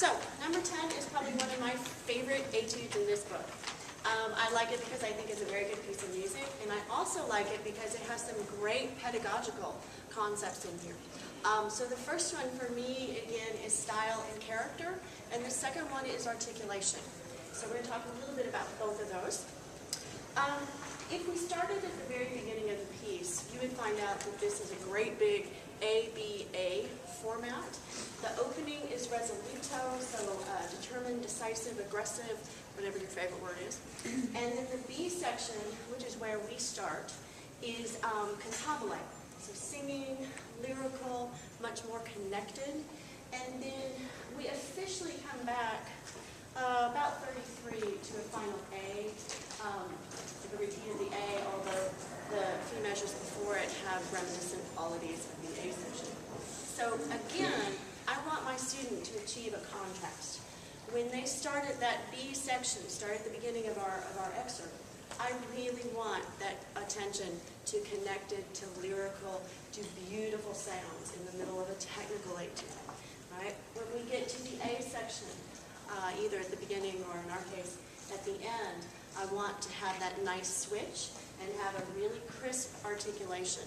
So, number 10 is probably one of my favorite etudes in this book. I like it because I think it's a very good piece of music, and I also like it because it has some great pedagogical concepts in here. So the first one for me, again, is style and character, and the second one is articulation. So we're going to talk a little bit about both of those. If we started at the very beginning of the piece, you would find out that this is a great big ABA format. The opening is resolito, so determined, decisive, aggressive, whatever your favorite word is. And then the B section, which is where we start, is cantabile. So singing, lyrical, much more connected. And then we officially come back about 33 to a final A. The repeat of the A, although the few measures before it have reminiscent qualities of the A section. So again, I want my student to achieve a contrast. When they start at that B section, start at the beginning of our excerpt, I really want that attention to connected, to lyrical, to beautiful sounds in the middle of a technical etude. Right? When we get to the A section, either at the beginning or in our case at the end, I want to have that nice switch and have a really crisp articulation.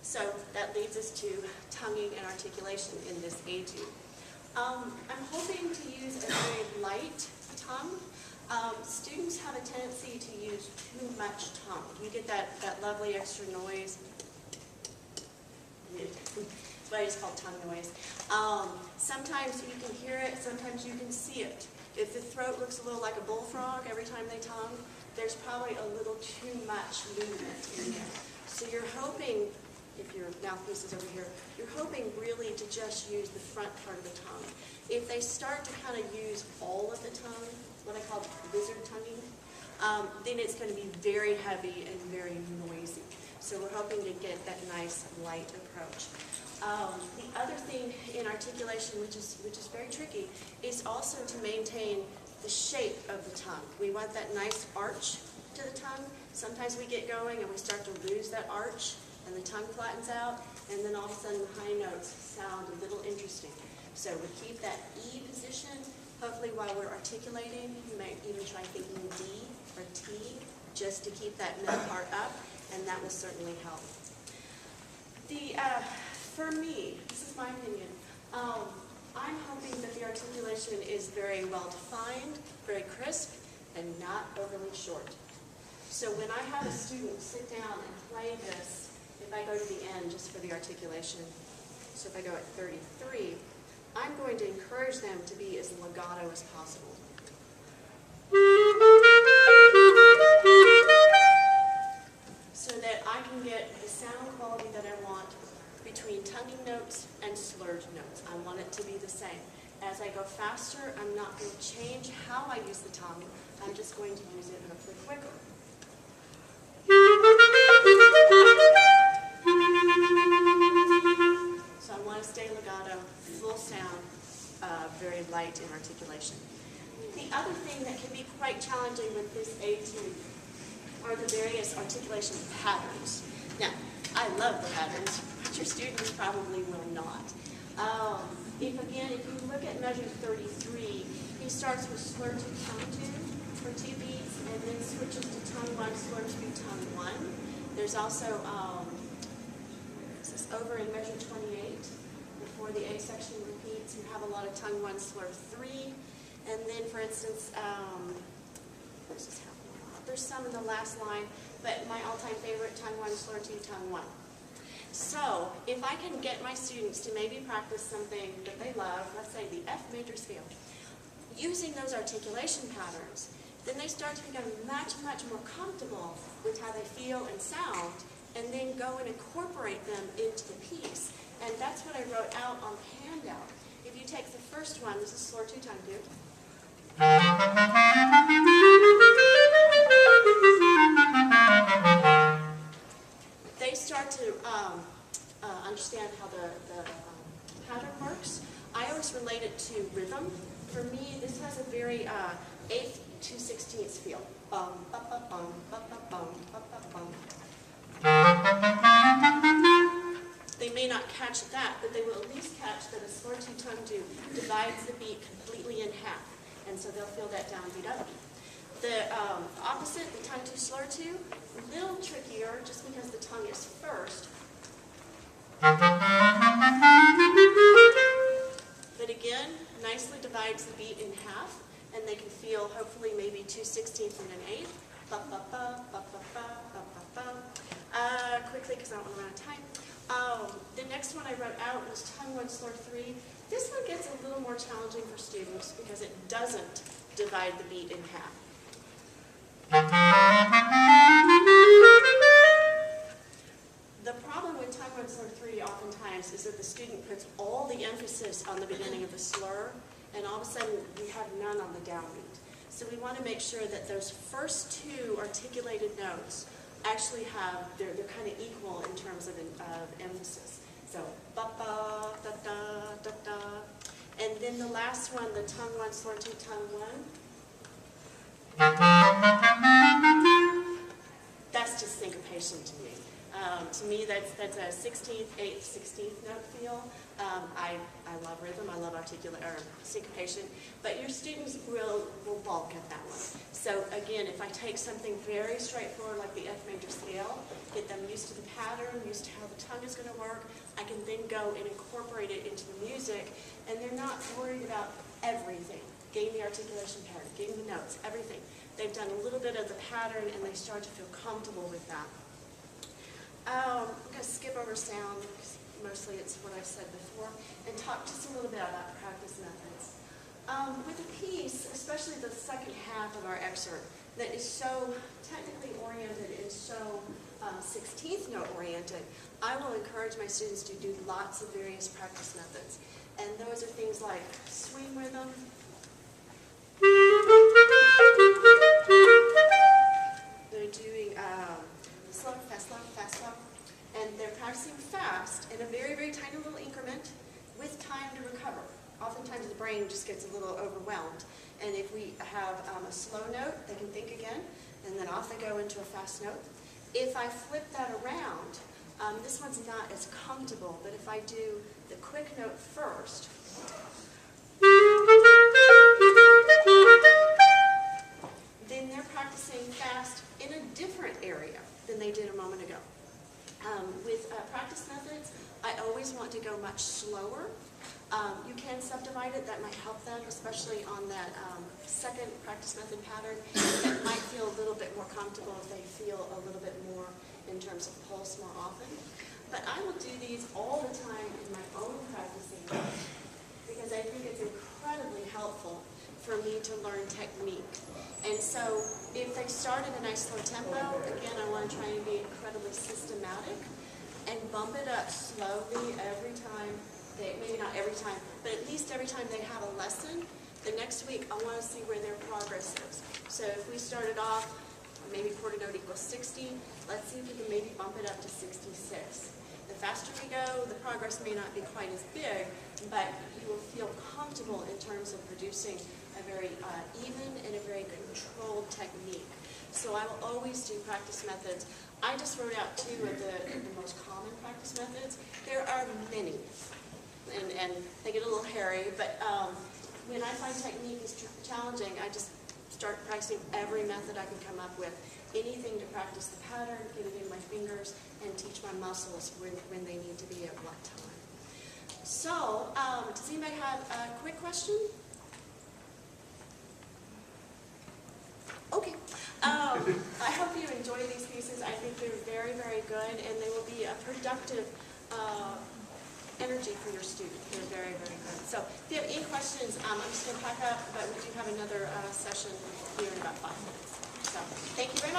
So that leads us to tonguing and articulation in this etude. I'm hoping to use a very light tongue. Students have a tendency to use too much tongue. You get that lovely extra noise. But it's called tongue noise. Sometimes you can hear it, sometimes you can see it. If the throat looks a little like a bullfrog every time they tongue, there's probably a little too much movement in there. So you're hoping, if your mouthpiece is over here, you're hoping really to just use the front part of the tongue. If they start to kind of use all of the tongue, what I call lizard tonguing, then it's going to be very heavy and very noisy. So we're hoping to get that nice light approach. The other thing in articulation, which is very tricky, is also to maintain the shape of the tongue. We want that nice arch to the tongue. Sometimes we get going and we start to lose that arch, and the tongue flattens out, and then all of a sudden the high notes sound a little interesting. So we keep that E position. Hopefully while we're articulating, you might even try thinking D or T, just to keep that middle part up, and that will certainly help. For me, this is my opinion, I'm hoping that the articulation is very well defined, very crisp, and not overly short. So when I have a student sit down and play this, if I go to the end just for the articulation, so if I go at 33, I'm going to encourage them to be as legato as possible. So that I can get the sound quality that I want between tonguing notes and slurred notes. I want it to be the same. As I go faster, I'm not going to change how I use the tongue. I'm just going to use it hopefully quicker. So I want to stay legato, full sound, very light in articulation. The other thing that can be quite challenging with this etude are the various articulation patterns. Now, I love the patterns, but your students probably will not. If you look at measure 33, he starts with slur 2, tongue 2 for 2 beats, and then switches to tongue 1, slur 2, tongue 1. There's also, this is over in measure 28, before the A section repeats, you have a lot of tongue 1, slur 3. And then, for instance, there's some in the last line, but my all-time favorite, tongue 1, slur 2, tongue 1. So, if I can get my students to maybe practice something that they love, let's say the F major scale, using those articulation patterns, then they start to become much, much more comfortable with how they feel and sound, and then go and incorporate them into the piece. And that's what I wrote out on the handout. If you take the first one, this is slur 2, tongue 2. They start to understand how the pattern works. I always relate it to rhythm. For me, this has a very 8th to 16th feel. Bum, ba, ba, bum, ba, ba, bum, ba, ba, bum. They may not catch that, but they will at least catch that a slur 2 slur-2 tongue-2 divides the beat completely in half, and so they'll feel that downbeat upbeat. The opposite, the tongue-2 slur-2, a little trickier just because the tongue is first. But again, nicely divides the beat in half, and they can feel hopefully maybe 2/16 and an eighth. Ba, ba, ba, ba, ba, ba, ba, ba, ba. Quickly, because I don't want to run out of time. The next one I wrote out was tongue-1 slur-3. This one gets a little more challenging for students because it doesn't divide the beat in half. The problem with tongue-1 slur-3 oftentimes is that the student puts all the emphasis on the beginning of the slur, and all of a sudden we have none on the downbeat. So we want to make sure that those first two articulated notes actually have, they're kind of equal in terms of emphasis. So, ba-ba, da-da, da-da. And then the last one, the tongue-1 slur-2 tongue-1. That's just syncopation to me. To me, that's a 16th, 8th, 16th note feel. I love rhythm, I love syncopation, but your students will balk at that one. So again, if I take something very straightforward like the F major scale, get them used to the pattern, used to how the tongue is going to work, I can then go and incorporate it into the music, and they're not worried about everything, getting the articulation pattern, getting the notes, everything. They've done a little bit of the pattern, and they start to feel comfortable with that. I'm going to skip over sound, because mostly it's what I've said before, and talk just a little bit about practice methods. With a piece, especially the second half of our excerpt, that is so technically oriented and so 16th note oriented, I will encourage my students to do lots of various practice methods. And those are things like swing rhythm, they're doing slow, fast, slow, and they're practicing fast in a very, very tiny little increment with time to recover. Oftentimes the brain just gets a little overwhelmed, and if we have a slow note, they can think again, and then off they go into a fast note. If I flip that around, this one's not as comfortable, but if I do the quick note first, then they're practicing fast in a different area than they did a moment ago. With practice methods, I always want to go much slower. You can subdivide it, that might help them, especially on that second practice method pattern. That might feel a little bit more comfortable if they feel a little bit more in terms of pulse more often. But I will do these all the time in my own practicing because I think it's incredibly helpful for me to learn technique. And so if they start at a nice slow tempo, again, I want to try and be incredibly systematic and bump it up slowly every time. Maybe not every time, but at least every time they have a lesson, the next week I want to see where their progress is. So if we started off, maybe quarter note equals 60, let's see if we can maybe bump it up to 66. The faster we go, the progress may not be quite as big, but you will feel comfortable in terms of producing a very even and a very controlled technique. So I will always do practice methods. I just wrote out two of the most common practice methods. There are many. And they get a little hairy, but when I find technique is challenging, I just start practicing every method I can come up with. Anything to practice the pattern, get it in my fingers, and teach my muscles when they need to be at what time. So, does anybody have a quick question? Okay. I hope you enjoy these pieces. I think they're very, very good, and they will be a productive energy for your student. They're very, very good. So if you have any questions, I'm just going to pack up, but we do have another session here in about 5 minutes. So thank you very much.